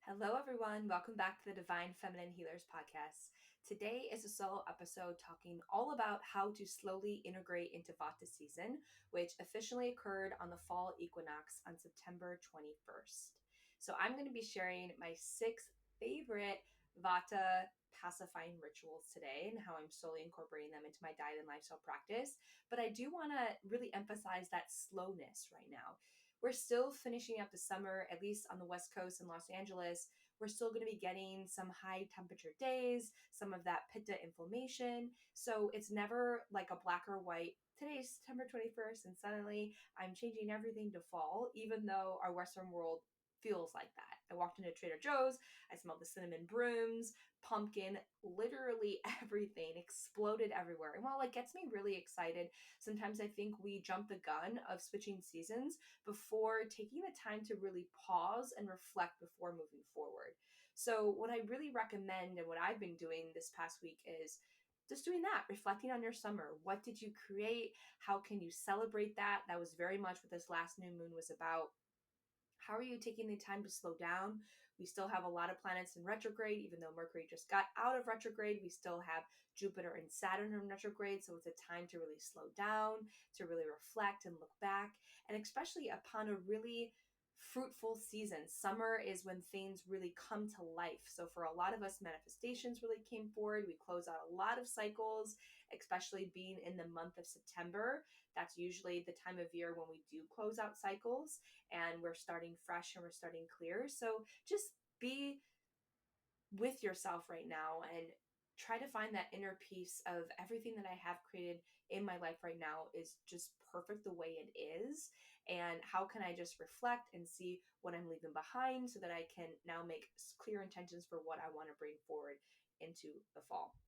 Hello, everyone. Welcome back to the Divine Feminine Healers podcast. Today is a solo episode talking all about how to slowly integrate into Vata season, which officially occurred on the Fall Equinox on September 21st. So I'm going to be sharing my 6 favorite Vata pacifying rituals today and how I'm slowly incorporating them into my diet and lifestyle practice. But I do want to really emphasize that slowness right now. We're still finishing up the summer, at least on the West Coast in Los Angeles. We're still going to be getting some high temperature days, some of that pitta inflammation. So it's never like a black or white. Today's September 21st, and suddenly I'm changing everything to fall, even though our Western world feels like that. I walked into Trader Joe's, I smelled the cinnamon brooms, pumpkin, literally everything exploded everywhere. And while it gets me really excited, sometimes I think we jump the gun of switching seasons before taking the time to really pause and reflect before moving forward. So what I really recommend and what I've been doing this past week is just doing that, reflecting on your summer. What did you create? How can you celebrate that? That was very much what this last new moon was about. How are you taking the time to slow down? We still have a lot of planets in retrograde, even though Mercury just got out of retrograde. We still have Jupiter and Saturn in retrograde. So it's a time to really slow down, to really reflect and look back. And especially upon a really fruitful season. Summer is when things really come to life. So for a lot of us, manifestations really came forward. We close out a lot of cycles, especially being in the month of September. That's usually the time of year when we do close out cycles and we're starting fresh and we're starting clear. So just be with yourself right now and try to find that inner peace of everything that I have created in my life right now is just perfect the way it is. And how can I just reflect and see what I'm leaving behind so that I can now make clear intentions for what I want to bring forward into the fall.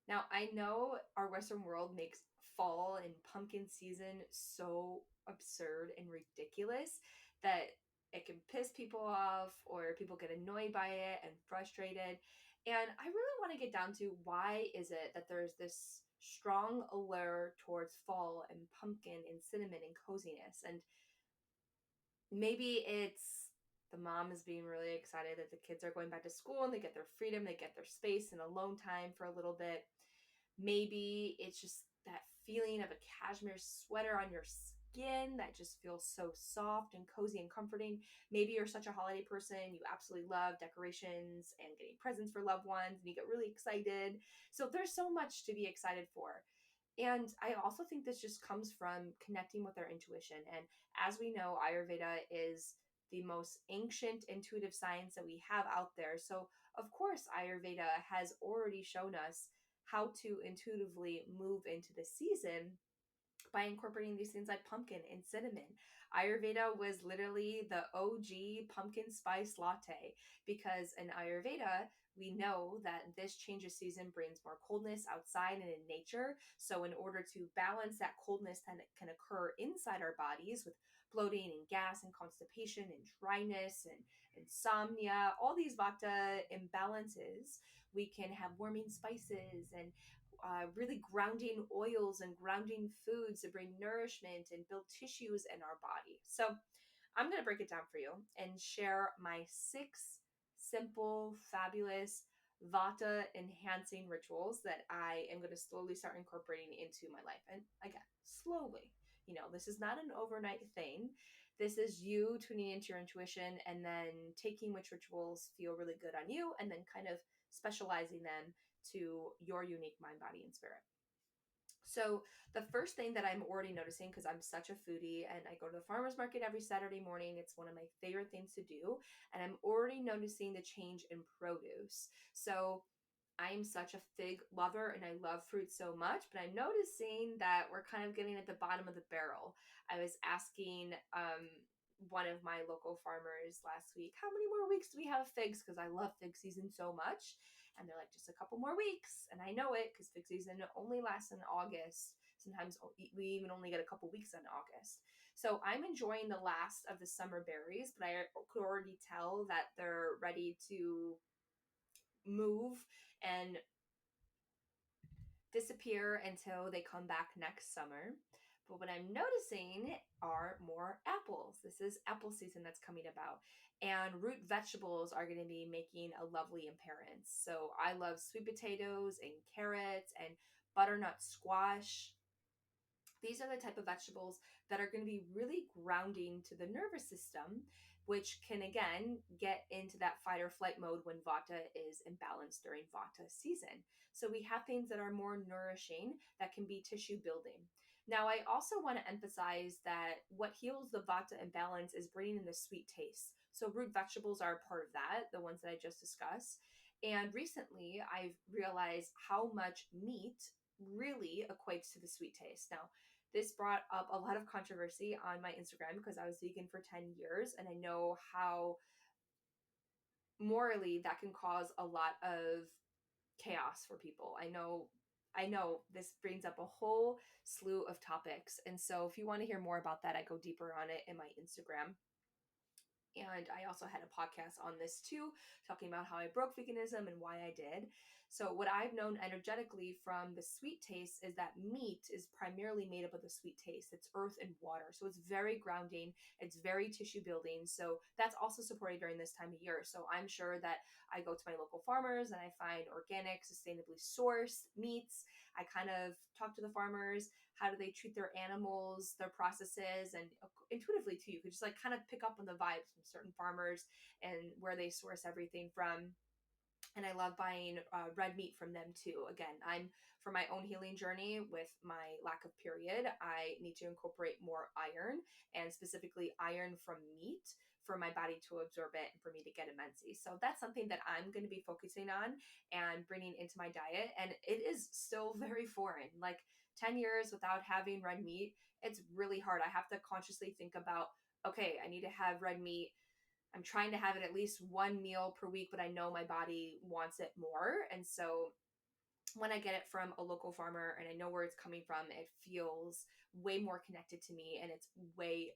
Now, I know our Western world makes fall and pumpkin season so absurd and ridiculous that it can piss people off or people get annoyed by it and frustrated. And I really want to get down to why is it that there's this strong allure towards fall and pumpkin and cinnamon and coziness. And maybe it's the mom is being really excited that the kids are going back to school and they get their freedom, they get their space and alone time for a little bit. Maybe it's just that feeling of a cashmere sweater on your skin that just feels so soft and cozy and comforting. Maybe you're such a holiday person, you absolutely love decorations and getting presents for loved ones and you get really excited. So there's so much to be excited for. And I also think this just comes from connecting with our intuition. And as we know, Ayurveda is the most ancient intuitive science that we have out there. So, of course, Ayurveda has already shown us how to intuitively move into the season by incorporating these things like pumpkin and cinnamon. Ayurveda was literally the OG pumpkin spice latte because in Ayurveda, we know that this change of season brings more coldness outside and in nature. So in order to balance that coldness that can occur inside our bodies with bloating and gas and constipation and dryness and insomnia, all these Vata imbalances, we can have warming spices and really grounding oils and grounding foods to bring nourishment and build tissues in our body. So I'm going to break it down for you and share my 6 simple, fabulous Vata enhancing rituals that I am going to slowly start incorporating into my life. And again, slowly. This is not an overnight thing. This is you tuning into your intuition and then taking which rituals feel really good on you and then kind of specializing them to your unique mind, body, and spirit. So the first thing that I'm already noticing, because I'm such a foodie and I go to the farmer's market every Saturday morning, it's one of my favorite things to do. And I'm already noticing the change in produce. So I'm such a fig lover and I love fruit so much, but I'm noticing that we're kind of getting at the bottom of the barrel. I was asking one of my local farmers last week, how many more weeks do we have figs? Because I love fig season so much. And they're like, just a couple more weeks. And I know it because fig season only lasts in August. Sometimes we even only get a couple weeks in August. So I'm enjoying the last of the summer berries, but I could already tell that they're ready to move and disappear until they come back next summer. But what I'm noticing are more apples. This is apple season that's coming about. And root vegetables are going to be making a lovely appearance. So I love sweet potatoes and carrots and butternut squash. These are the type of vegetables that are going to be really grounding to the nervous system, which can again get into that fight or flight mode when Vata is imbalanced during Vata season. So we have things that are more nourishing that can be tissue building. Now, I also want to emphasize that what heals the Vata imbalance is bringing in the sweet taste. So root vegetables are a part of that, the ones that I just discussed. And recently, I've realized how much meat really equates to the sweet taste. Now, this brought up a lot of controversy on my Instagram because I was vegan for 10 years, and I know how morally that can cause a lot of chaos for people. I know this brings up a whole slew of topics. And so if you want to hear more about that, I go deeper on it in my Instagram. And I also had a podcast on this too, talking about how I broke veganism and why I did. So, what I've known energetically from the sweet taste is that meat is primarily made up of the sweet taste. It's earth and water. So, it's very grounding, it's very tissue building. So, that's also supported during this time of year. So, I'm sure that I go to my local farmers and I find organic, sustainably sourced meats. I kind of talk to the farmers. How do they treat their animals, their processes, and intuitively too, you could just like kind of pick up on the vibes from certain farmers and where they source everything from. And I love buying red meat from them too. Again, I'm for my own healing journey with my lack of period, I need to incorporate more iron, and specifically iron from meat for my body to absorb it and for me to get immense. So that's something that I'm going to be focusing on and bringing into my diet. And it is still very foreign. Like 10 years without having red meat, it's really hard. I have to consciously think about, okay, I need to have red meat. I'm trying to have it at least one meal per week, but I know my body wants it more. And so when I get it from a local farmer and I know where it's coming from, it feels way more connected to me, and it's way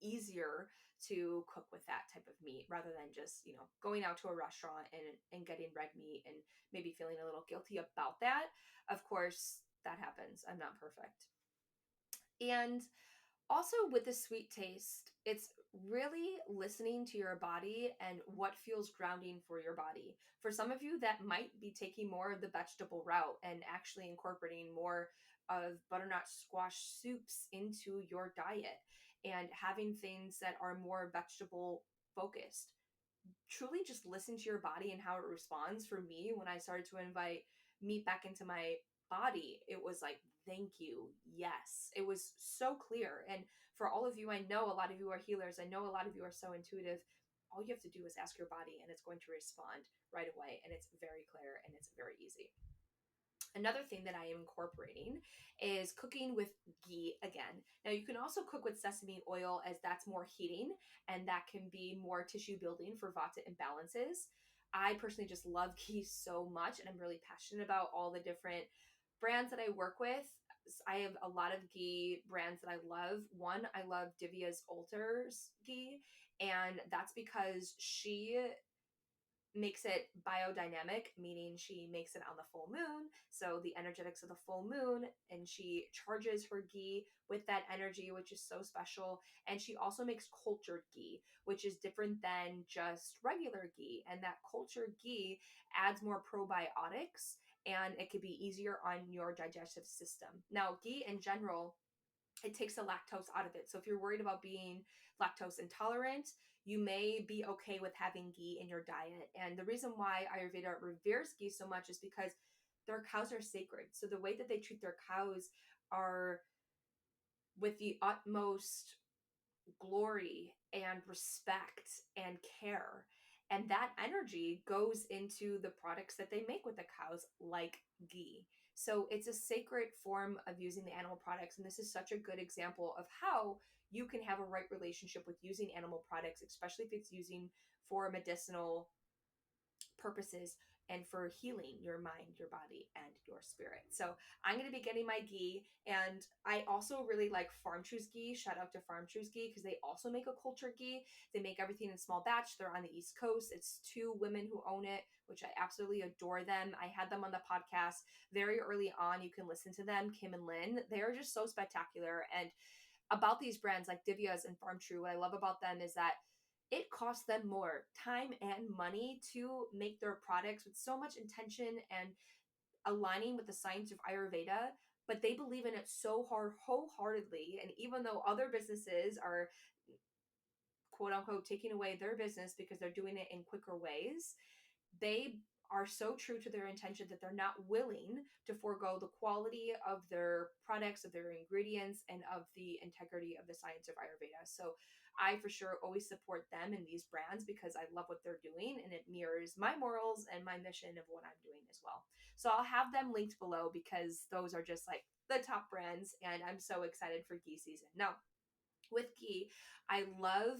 easier to cook with that type of meat rather than just, going out to a restaurant and getting red meat and maybe feeling a little guilty about that. Of course, that happens. I'm not perfect. And also, with the sweet taste, it's really listening to your body and what feels grounding for your body. For some of you, that might be taking more of the vegetable route and actually incorporating more of butternut squash soups into your diet and having things that are more vegetable focused. Truly just listen to your body and how it responds. For me, when I started to invite meat back into my body, it was like, thank you. Yes. It was so clear. And for all of you, I know a lot of you are healers. I know a lot of you are so intuitive. All you have to do is ask your body and it's going to respond right away. And it's very clear and it's very easy. Another thing that I am incorporating is cooking with ghee again. Now, you can also cook with sesame oil, as that's more heating and that can be more tissue building for Vata imbalances. I personally just love ghee so much, and I'm really passionate about all the different brands that I work with. I have a lot of ghee brands that I love. One, I love Divya's Alter's ghee, and that's because she makes it biodynamic, meaning she makes it on the full moon. So the energetics of the full moon, and she charges her ghee with that energy, which is so special. And she also makes cultured ghee, which is different than just regular ghee. And that cultured ghee adds more probiotics and it could be easier on your digestive system. Now, ghee in general, it takes the lactose out of it. So if you're worried about being lactose intolerant, you may be okay with having ghee in your diet. And the reason why Ayurveda reveres ghee so much is because their cows are sacred. So the way that they treat their cows are with the utmost glory and respect and care. And that energy goes into the products that they make with the cows, like ghee. So it's a sacred form of using the animal products. And this is such a good example of how you can have a right relationship with using animal products, especially if it's using for medicinal purposes and for healing your mind, your body, and your spirit. So I'm going to be getting my ghee. And I also really like Farm Choose ghee. Shout out to Farm Choose ghee because they also make a culture ghee. They make everything in small batch. They're on the East Coast. It's two women who own it, which I absolutely adore them. I had them on the podcast very early on. You can listen to them, Kim and Lynn. They're just so spectacular. And about these brands like Divya's and Farm True, what I love about them is that it costs them more time and money to make their products with so much intention and aligning with the science of Ayurveda, but they believe in it so wholeheartedly. And even though other businesses are quote unquote taking away their business because they're doing it in quicker ways, they are so true to their intention that they're not willing to forego the quality of their products, of their ingredients, and of the integrity of the science of Ayurveda. So I for sure always support them and these brands because I love what they're doing and it mirrors my morals and my mission of what I'm doing as well. So I'll have them linked below because those are just like the top brands and I'm so excited for ghee season. Now, with ghee, I love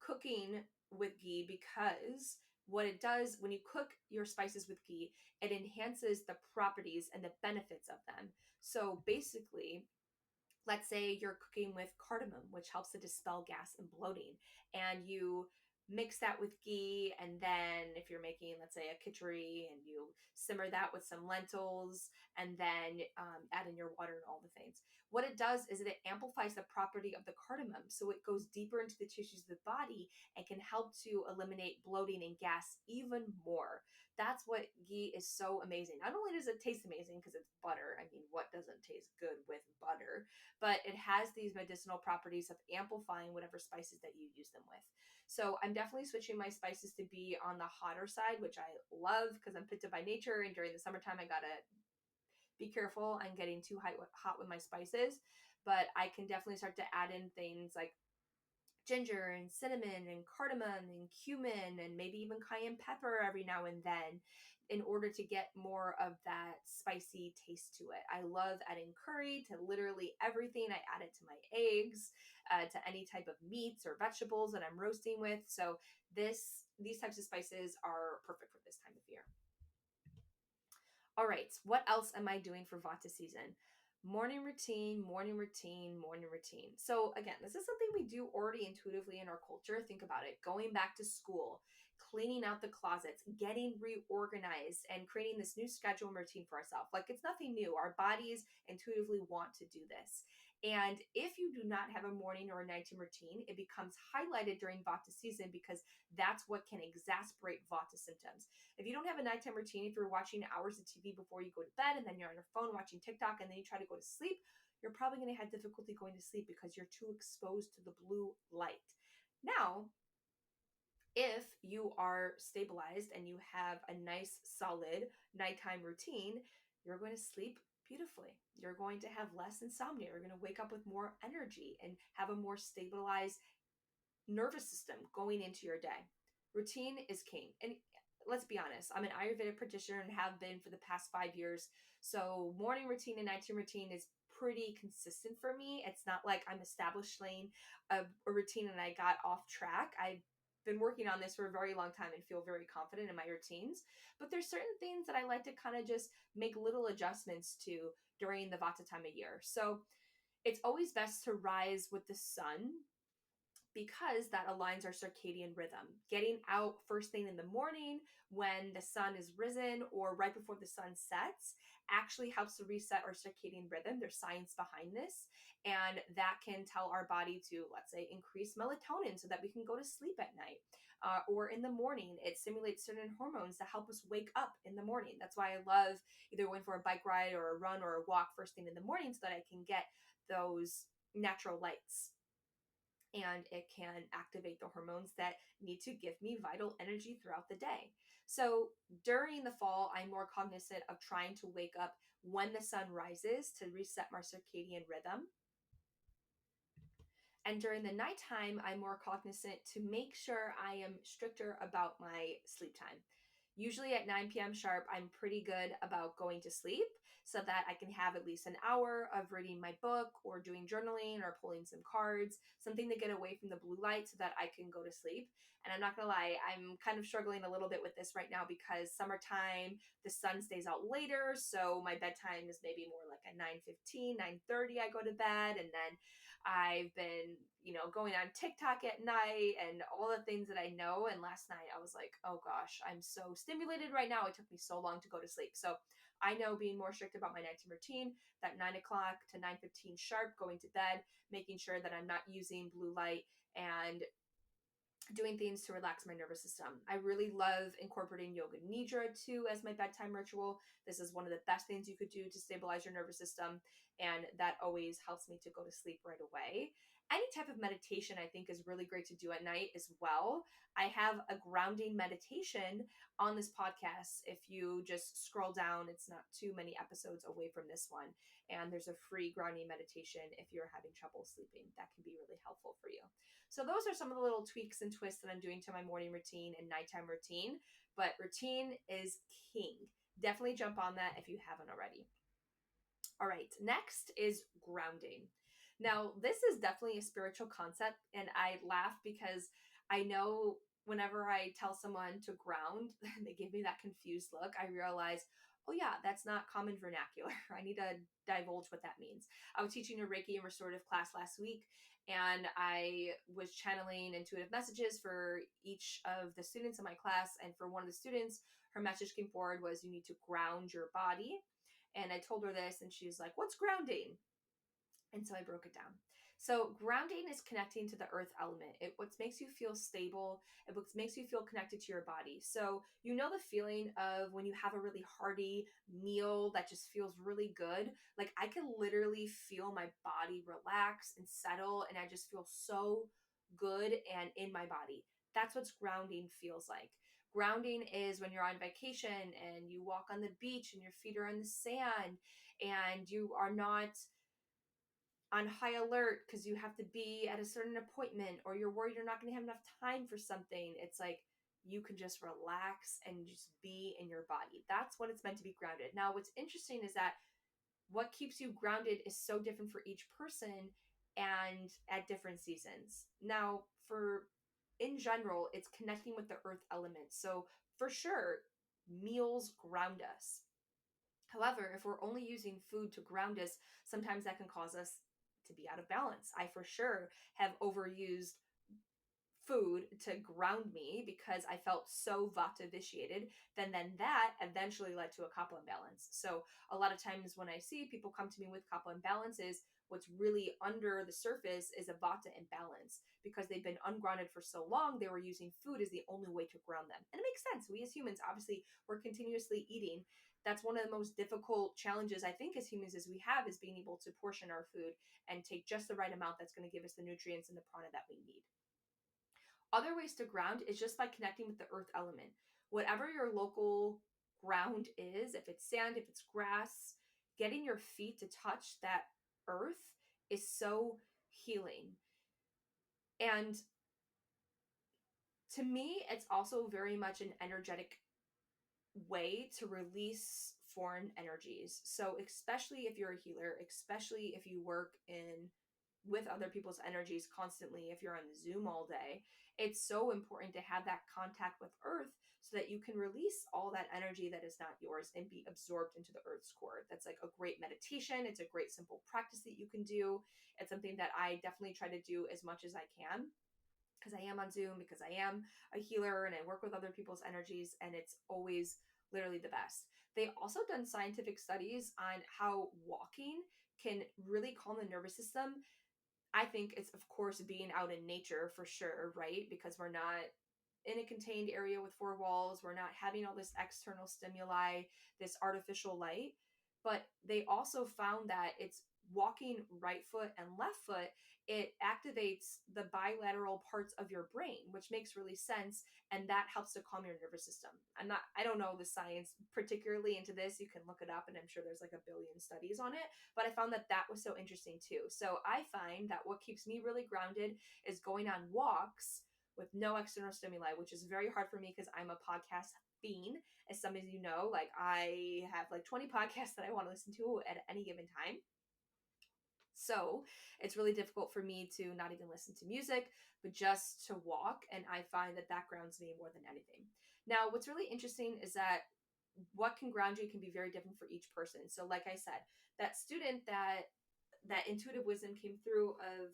cooking with ghee because what it does when you cook your spices with ghee, it enhances the properties and the benefits of them. So basically, let's say you're cooking with cardamom, which helps to dispel gas and bloating, and you mix that with ghee, and then if you're making, let's say, a khichdi, and you simmer that with some lentils, and then add in your water and all the things. What it does is it amplifies the property of the cardamom, so it goes deeper into the tissues of the body and can help to eliminate bloating and gas even more. That's what ghee is so amazing. Not only does it taste amazing because it's butter, I mean, what doesn't taste good with butter? But it has these medicinal properties of amplifying whatever spices that you use them with. So I'm definitely switching my spices to be on the hotter side, which I love because I'm pitta by nature. And during the summertime, I gotta be careful on getting too hot with my spices. But I can definitely start to add in things like ginger and cinnamon and cardamom and cumin and maybe even cayenne pepper every now and then in order to get more of that spicy taste to it. I love adding curry to literally everything. I add it to my eggs, to any type of meats or vegetables that I'm roasting with. So these types of spices are perfect for this time of year. All right, what else am I doing for Vata season? Morning routine, morning routine, morning routine. So, again, this is something we do already intuitively in our culture. Think about it going back to school, cleaning out the closets, getting reorganized, and creating this new schedule and routine for ourselves. Like, it's nothing new. Our bodies intuitively want to do this. And if you do not have a morning or a nighttime routine, it becomes highlighted during Vata season because that's what can exacerbate Vata symptoms. If you don't have a nighttime routine, if you're watching hours of TV before you go to bed and then you're on your phone watching TikTok and then you try to go to sleep, you're probably going to have difficulty going to sleep because you're too exposed to the blue light. Now, if you are stabilized and you have a nice, solid nighttime routine, you're going to sleep beautifully. You're going to have less insomnia. You're going to wake up with more energy and have a more stabilized nervous system going into your day. Routine is king. And let's be honest, I'm an Ayurvedic practitioner and have been for the past 5 years. So morning routine and nighttime routine is pretty consistent for me. It's not like I'm establishing a routine and I got off track. I've been working on this for a very long time and feel very confident in my routines. But there's certain things that I like to kind of just make little adjustments to during the Vata time of year. So it's always best to rise with the sun because that aligns our circadian rhythm. Getting out first thing in the morning when the sun is risen or right before the sun sets actually helps to reset our circadian rhythm. There's science behind this, and that can tell our body to, let's say, increase melatonin so that we can go to sleep at night. Or in the morning, it stimulates certain hormones that help us wake up in the morning. That's why I love either going for a bike ride or a run or a walk first thing in the morning so that I can get those natural lights and it can activate the hormones that need to give me vital energy throughout the day. So during the fall, I'm more cognizant of trying to wake up when the sun rises to reset my circadian rhythm. And during the nighttime, I'm more cognizant to make sure I am stricter about my sleep time. Usually at 9 p.m. sharp, I'm pretty good about going to sleep so that I can have at least an hour of reading my book or doing journaling or pulling some cards, something to get away from the blue light so that I can go to sleep. And I'm not going to lie, I'm kind of struggling a little bit with this right now because summertime, the sun stays out later. So my bedtime is maybe more like at 9:15, 9:30 I go to bed. And then I've been, going on TikTok at night and all the things that I know. And last night I was like, oh gosh, I'm so stimulated right now. It took me so long to go to sleep. So I know being more strict about my nighttime routine, that 9 o'clock to 9:15 sharp, going to bed, making sure that I'm not using blue light and doing things to relax my nervous system. I really love incorporating yoga nidra too as my bedtime ritual. This is one of the best things you could do to stabilize your nervous system, and that always helps me to go to sleep right away. Any type of meditation I think is really great to do at night as well. I have a grounding meditation on this podcast. If you just scroll down, it's not too many episodes away from this one, and there's a free grounding meditation if you're having trouble sleeping. That can be really helpful for you. So those are some of the little tweaks and twists that I'm doing to my morning routine and nighttime routine. But routine is king. Definitely jump on that if you haven't already. All right, next is grounding. Now, this is definitely a spiritual concept, and I laugh because I know whenever I tell someone to ground, they give me that confused look. I realize, oh, yeah, that's not common vernacular. I need to divulge what that means. I was teaching a Reiki and restorative class last week, and I was channeling intuitive messages for each of the students in my class. And for one of the students, her message came forward was, you need to ground your body. And I told her this, and she's like, what's grounding? And so I broke it down. So grounding is connecting to the earth element. It what makes you feel stable. It what makes you feel connected to your body. So you know the feeling of when you have a really hearty meal that just feels really good. Like I can literally feel my body relax and settle, and I just feel so good and in my body. That's what grounding feels like. Grounding is when you're on vacation and you walk on the beach and your feet are in the sand and you are not on high alert because you have to be at a certain appointment or you're worried you're not going to have enough time for something. It's like you can just relax and just be in your body. That's what it's meant to be grounded. Now, what's interesting is that what keeps you grounded is so different for each person and at different seasons. Now, for in general, it's connecting with the earth element. So, for sure, meals ground us. However, if we're only using food to ground us, sometimes that can cause us to be out of balance. I for sure have overused food to ground me because I felt so Vata vitiated, then that eventually led to a kapha imbalance. So a lot of times when I see people come to me with kapha imbalances, what's really under the surface is a Vata imbalance because they've been ungrounded for so long. They were using food as the only way to ground them. And it makes sense. We as humans, obviously, we're continuously eating. That's one of the most difficult challenges I think as humans as we have is being able to portion our food and take just the right amount that's going to give us the nutrients and the prana that we need. Other ways to ground is just by connecting with the earth element. Whatever your local ground is, if it's sand, if it's grass, getting your feet to touch that earth is so healing. And to me, it's also very much an energetic way to release foreign energies. So especially if you're a healer, especially if you work in with other people's energies constantly, if you're on Zoom all day, it's so important to have that contact with earth so that you can release all that energy that is not yours and be absorbed into the earth's core. That's like a great meditation. It's a great simple practice that you can do. It's something that I definitely try to do as much as I can because I am on Zoom, because I am a healer and I work with other people's energies, and it's always literally the best. They also done scientific studies on how walking can really calm the nervous system. I think it's, of course, being out in nature for sure, right? Because we're not in a contained area with four walls. We're not having all this external stimuli, this artificial light. But they also found that it's walking right foot and left foot, it activates the bilateral parts of your brain, which makes really sense. And that helps to calm your nervous system. I don't know the science particularly into this. You can look it up and I'm sure there's like a billion studies on it. But I found that that was so interesting too. So I find that what keeps me really grounded is going on walks with no external stimuli, which is very hard for me because I'm a podcast fiend. As some of you know, like I have like 20 podcasts that I want to listen to at any given time. So it's really difficult for me to not even listen to music, but just to walk. And I find that that grounds me more than anything. Now, what's really interesting is that what can ground you can be very different for each person. So like I said, that student that intuitive wisdom came through of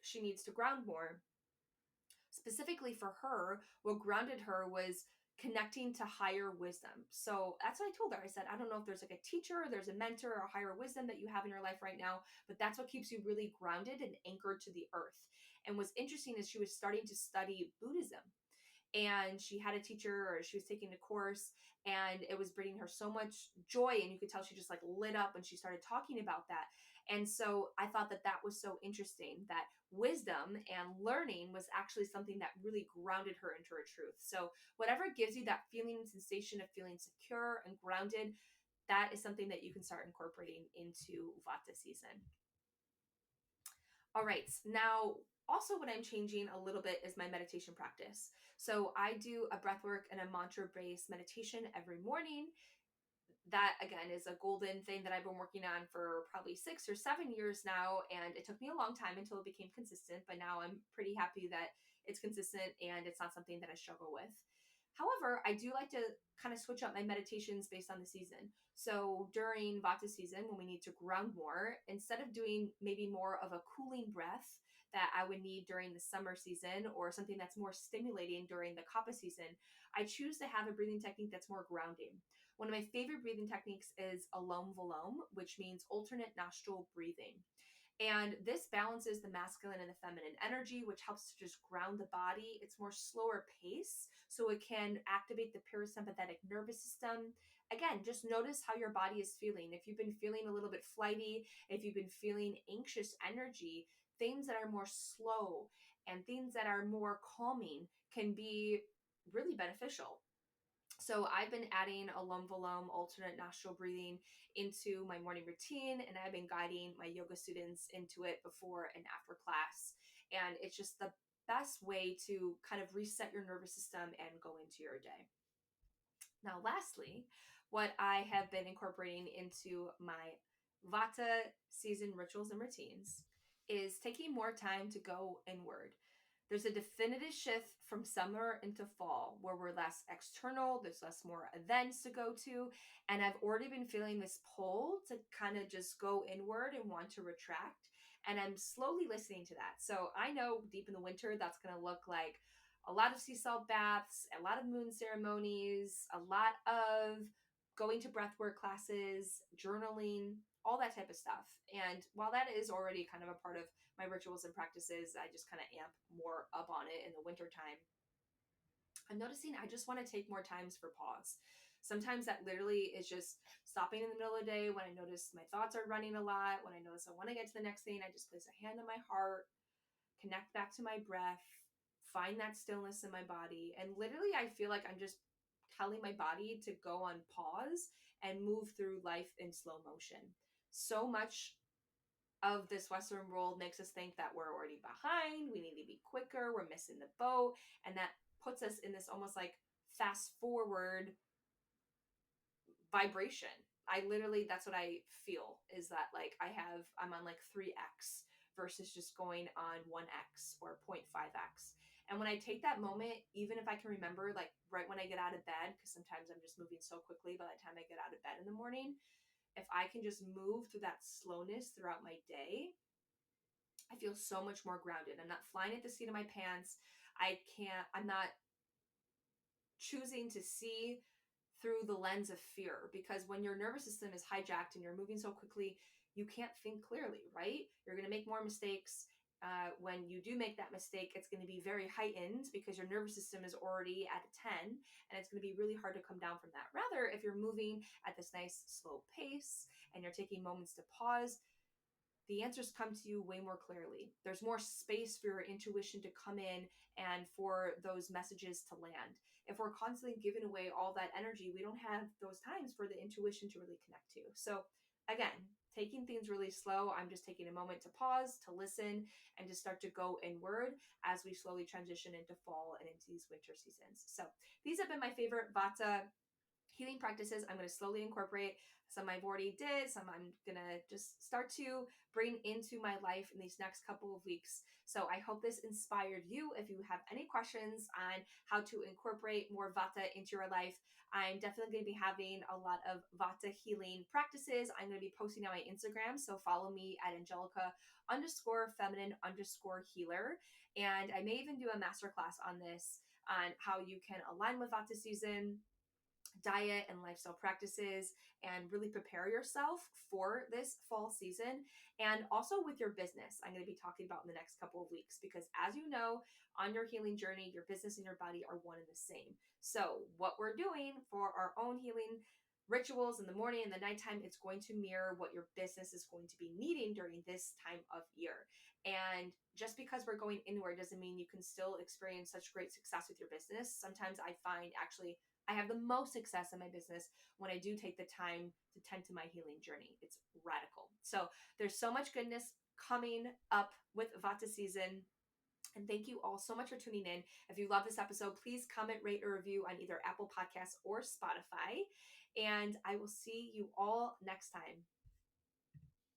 she needs to ground more. Specifically for her, what grounded her was connecting to higher wisdom. So that's what I told her. I said, I don't know if there's like a teacher, there's a mentor or higher wisdom that you have in your life right now, but that's what keeps you really grounded and anchored to the earth. And what's interesting is she was starting to study Buddhism, and she had a teacher, or she was taking a course, and it was bringing her so much joy, and you could tell she just like lit up when she started talking about that. And so I thought that that was so interesting, that wisdom and learning was actually something that really grounded her into her truth. So whatever gives you that feeling and sensation of feeling secure and grounded, that is something that you can start incorporating into Vata season. All right, now also what I'm changing a little bit is my meditation practice. So I do a breathwork and a mantra based meditation every morning. That again is a golden thing that I've been working on for probably 6 or 7 years now, and it took me a long time until it became consistent, but now I'm pretty happy that it's consistent and it's not something that I struggle with. However, I do like to kind of switch up my meditations based on the season. So during Vata season, when we need to ground more, instead of doing maybe more of a cooling breath that I would need during the summer season, or something that's more stimulating during the Kapha season, I choose to have a breathing technique that's more grounding. One of my favorite breathing techniques is Alom Vilom, which means alternate nostril breathing. And this balances the masculine and the feminine energy, which helps to just ground the body. It's more slower pace, so it can activate the parasympathetic nervous system. Again, just notice how your body is feeling. If you've been feeling a little bit flighty, if you've been feeling anxious energy, things that are more slow and things that are more calming can be really beneficial. So I've been adding Alom Vilom, alternate nostril breathing, into my morning routine, and I've been guiding my yoga students into it before and after class. And it's just the best way to kind of reset your nervous system and go into your day. Now, lastly, what I have been incorporating into my Vata season rituals and routines is taking more time to go inward. There's a definitive shift from summer into fall where we're less external, there's less more events to go to, and I've already been feeling this pull to kind of just go inward and want to retract, and I'm slowly listening to that. So I know deep in the winter that's going to look like a lot of sea salt baths, a lot of moon ceremonies, a lot of going to breathwork classes, journaling, all that type of stuff. And while that is already kind of a part of my rituals and practices, I just kind of amp more up on it in the wintertime. I'm noticing I just want to take more times for pause. Sometimes that literally is just stopping in the middle of the day when I notice my thoughts are running a lot, when I notice I want to get to the next thing, I just place a hand on my heart, connect back to my breath, find that stillness in my body. And literally, I feel like I'm just telling my body to go on pause and move through life in slow motion. So much of this Western world makes us think that we're already behind, we need to be quicker, we're missing the boat. And that puts us in this almost like fast forward vibration. I literally, that's what I feel, is that like I'm on like 3x versus just going on 1x or 0.5x. And when I take that moment, even if I can remember, like right when I get out of bed, because sometimes I'm just moving so quickly by the time I get out of bed in the morning, if I can just move through that slowness throughout my day, I feel so much more grounded. I'm not flying at the seat of my pants. I'm not choosing to see through the lens of fear, because when your nervous system is hijacked and you're moving so quickly, you can't think clearly, right? You're going to make more mistakes. When you do make that mistake, it's going to be very heightened because your nervous system is already at a 10, and it's going to be really hard to come down from that. Rather, if you're moving at this nice slow pace and you're taking moments to pause, the answers come to you way more clearly. There's more space for your intuition to come in and for those messages to land. If we're constantly giving away all that energy, we don't have those times for the intuition to really connect to. So again, taking things really slow, I'm just taking a moment to pause, to listen, and to start to go inward as we slowly transition into fall and into these winter seasons. So these have been my favorite Vata healing practices. I'm going to slowly incorporate. Some I've already did, some I'm going to just start to bring into my life in these next couple of weeks. So I hope this inspired you. If you have any questions on how to incorporate more Vata into your life, I'm definitely going to be having a lot of Vata healing practices. I'm going to be posting on my Instagram. So follow me at Angelica_feminine_healer. And I may even do a masterclass on this, on how you can align with Vata season, diet and lifestyle practices and really prepare yourself for this fall season. And also with your business, I'm going to be talking about in the next couple of weeks, because as you know, on your healing journey, your business and your body are one and the same. So what we're doing for our own healing rituals in the morning and the nighttime, it's going to mirror what your business is going to be needing during this time of year. And just because we're going inward doesn't mean you can still experience such great success with your business. Sometimes I find actually I have the most success in my business when I do take the time to tend to my healing journey. It's radical. So there's so much goodness coming up with Vata season. And thank you all so much for tuning in. If you love this episode, please comment, rate, or review on either Apple Podcasts or Spotify. And I will see you all next time.